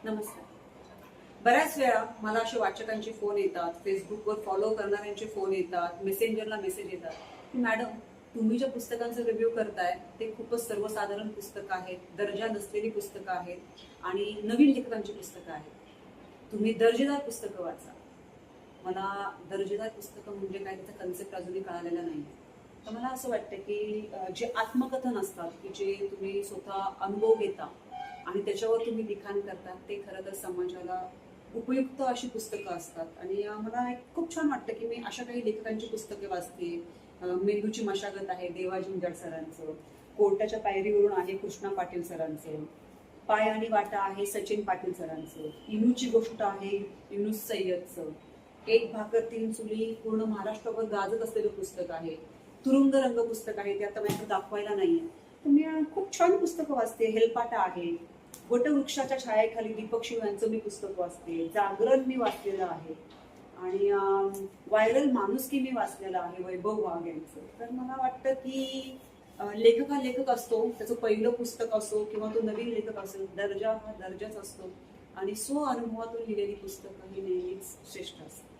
नमस्कार. बऱ्याच वेळा मला असे वाचकांचे फोन येतात, फेसबुकवर फॉलो करणाऱ्यांचे फोन येतात, मेसेंजरला मेसेज येतात की मॅडम, तुम्ही ज्या पुस्तकांचा रिव्ह्यू करताय ते खूपच सर्वसाधारण पुस्तकं आहेत, दर्जा नसलेली पुस्तकं आहेत आणि नवीन लेखकांची पुस्तकं आहेत. तुम्ही दर्जेदार पुस्तकं वाचा. मला दर्जेदार पुस्तकं म्हणजे काय, त्याचा कन्सेप्ट अजूनही कळालेला नाही. तर मला असं वाटतं की जे आत्मकथन असतात की जे तुम्ही स्वतः अनुभव घेता आणि त्याच्यावर तुम्ही लिखाण करता, ते खरं तर समाजाला उपयुक्त अशी पुस्तकं असतात. आणि मला एक खूप छान वाटतं की मी अशा काही लेखकांची पुस्तके वाचते. मेंदूची मशागत आहे देवाजी उजाड सरांचं, कोर्टाच्या पायरीवरून आहे कृष्णा पाटील सरांचं, पाय आणि वाटा आहे सचिन पाटील सरांचं, इनूची गोष्ट आहे युनुस सय्यदचं, एक भाकर तीन चुली पूर्ण महाराष्ट्रावर गाजत असलेलं पुस्तक आहे, तुरुंग रंग पुस्तक आहे, ते आता माझ्याकडे दाखवायला नाहीये. तर मी खूप छान पुस्तकं वाचते. हेलपाटा आहे, वटवृक्षाच्या छायेखाली दीपक शिव यांचं मी पुस्तक वाचते, जागरण मी वाचलेलं आहे आणि व्हायरल माणुसकी मी वाचलेलं आहे वैभव वाघ यांचं. तर मला वाटतं की लेखक हा लेखक असतो, त्याचं पहिलं पुस्तक असो किंवा तो नवीन लेखक असेल, दर्जा हा दर्जाच असतो आणि स्व अनुभवातून लिहिलेली पुस्तकं ही नेहमीच श्रेष्ठ असतात.